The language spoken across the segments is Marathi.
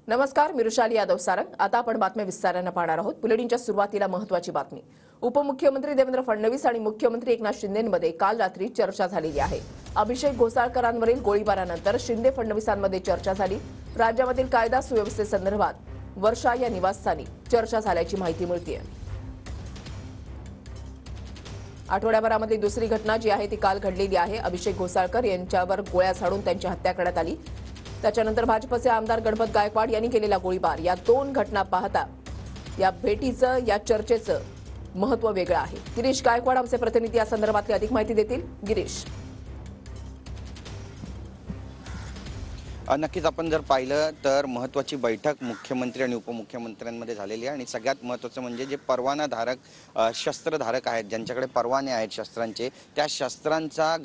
नमस्कार, मी रुशाली यादव सारंग। आता आपण बातम्या विस्ताराने पाहणार आहोत। बुलेटिनच्या सुरुवातीला महत्त्वाची बातमी। उपमुख्यमंत्री देवेंद्र फडणवीस आणि मुख्यमंत्री एकनाथ शिंदेंमध्ये काल रात्री चर्चा झालेली आहे। अभिषेक घोसाळकरांवरील गोळीबारानंतर शिंदे फडणवीसांमध्ये चर्चा झाली। राज्यामधील कायदा सुव्यवस्थेसंदर्भात वर्षा या निवासस्थानी चर्चा झाल्याची माहिती मिळते। आठवड्याभरामधली दुसरी घटना जी आहे ती काल घडलेली आहे। अभिषेक घोसाळकर यांच्यावर गोळ्या झाडून त्यांची हत्या करण्यात आली। त्याच्यानंतर भाजपचे आमदार गणपत गायकवाड यांनी केलेला गोळीबार, या दोन घटना पाहता या भेटीचं, या चर्चेचं महत्त्व वेगळं आहे। गिरीश गायकवाड आमचे प्रतिनिधी या संदर्भातली अधिक माहिती देतील। गिरीश, नक्कीच आपण जर पाहिलं तर महत्त्वाची बैठक मुख्यमंत्री आणि उपमुख्यमंत्र्यांमध्ये झालेली आहे आणि सगळ्यात महत्त्वाचं म्हणजे जे परवानाधारक शस्त्रधारक आहेत, ज्यांच्याकडे परवाने आहेत शस्त्रांचे, त्या शस्त्रांचा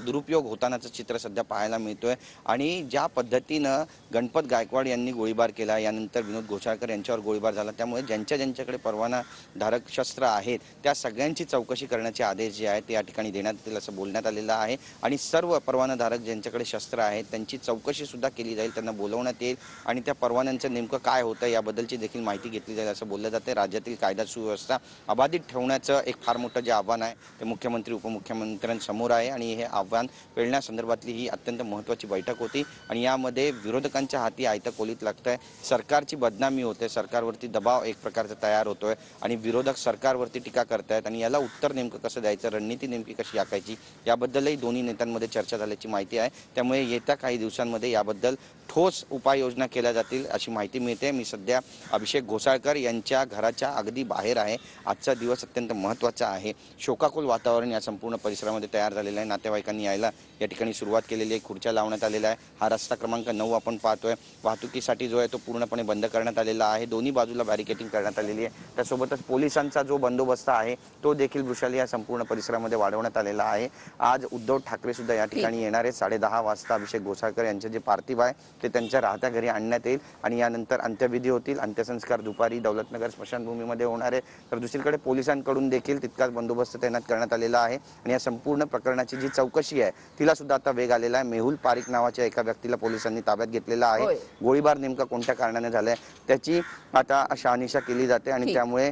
दुरुपयोग होतानाचं चित्र सध्या पाहायला मिळतोय। आणि ज्या पद्धतीनं गणपत गायकवाड यांनी गोळीबार केला, यानंतर विनोद घोसाळकर यांच्यावर गोळीबार झाला, त्यामुळे ज्यांच्याकडे परवानाधारक शस्त्र आहेत त्या सगळ्यांची चौकशी करण्याचे आदेश जे आहेत ते या ठिकाणी देण्यात येतील असं बोलण्यात आलेलं आहे। आणि सर्व परवानाधारक ज्यांच्याकडे शस्त्र आहेत त्यांची चौकशी सुद्धा केली जाईल, त्यांना बोलवण्यात येईल आणि त्या परवान्यांचं नेमकं काय होतं याबद्दलची देखील माहिती घेतली जाईल असं बोललं जाते। राज्यातील कायदा सुव्यवस्था अबाधित ठेवण्याचं एक फार मोठं जे आव्हान आहे ते मुख्यमंत्री उपमुख्यमंत्र्यांसमोर आहे आणि हे आव्हान पेलण्यासंदर्भातली ही अत्यंत महत्त्वाची बैठक होती। आणि यामध्ये विरोधकांच्या हाती आयतं कोलीत लागतंय, सरकारची बदनामी होते, सरकारवरती दबाव एक प्रकारचा तयार होतोय आणि विरोधक सरकारवरती टीका करतायत आणि याला उत्तर नेमकं कसं द्यायचं, रणनीती नेमकी कशी आखायची याबद्दलही दोन्ही नेत्यांमध्ये चर्चा झाल्याची माहिती आहे। त्यामुळे येत्या काही दिवसांमध्ये याबद्दल ठोस उपाययोजना केल्या जातील अशी माहिती मिळते। मी सध्या अभिषेक घोसाळकर यांच्या घराच्या अगदी बाहेर आहे। आजचा दिवस अत्यंत महत्त्वाचा आहे। शोकाकुल वातावरण या संपूर्ण परिसरामध्ये तयार झालेलं आहे। नातेवाईकांनी यायला या ठिकाणी सुरुवात केलेली आहे, खुर्च्या लावण्यात आलेल्या आहे। हा रस्ता क्रमांक 9 आपण पाहतोय, वाहतुकीसाठी जो आहे तो पूर्णपणे बंद करण्यात आलेला आहे। दोन्ही बाजूला बॅरिकेडिंग करण्यात आलेली आहे। त्यासोबतच पोलिसांचा जो बंदोबस्त आहे तो देखील वृषाली या संपूर्ण परिसरामध्ये वाढवण्यात आलेला आहे। आज उद्धव ठाकरे सुद्धा या ठिकाणी येणार आहेत। 10:30 वाजता अभिषेक घोसाळकर यांचे जे पार्थिव आहे ते त्यांच्या राहत्या घरी आणण्यात येईल आणि यानंतर अंत्यविधी होतील। अंत्यसंस्कार दुपारी दौलतनगर स्मशानभूमीमध्ये होणार आहे। तर दुसरीकडे पोलिसांकडून देखील तितकाच बंदोबस्त तैनात करण्यात आलेला आहे आणि या संपूर्ण प्रकरणाची जी चौकशी आहे तिला सुद्धा आता वेग आलेला आहे। मेहुल पारिक नावाच्या एका व्यक्तीला पोलिसांनी ताब्यात घेतलेला आहे। गोळीबार नेमका कोणत्या कारणाने झालाय त्याची आता शहानिशा केली जाते आणि त्यामुळे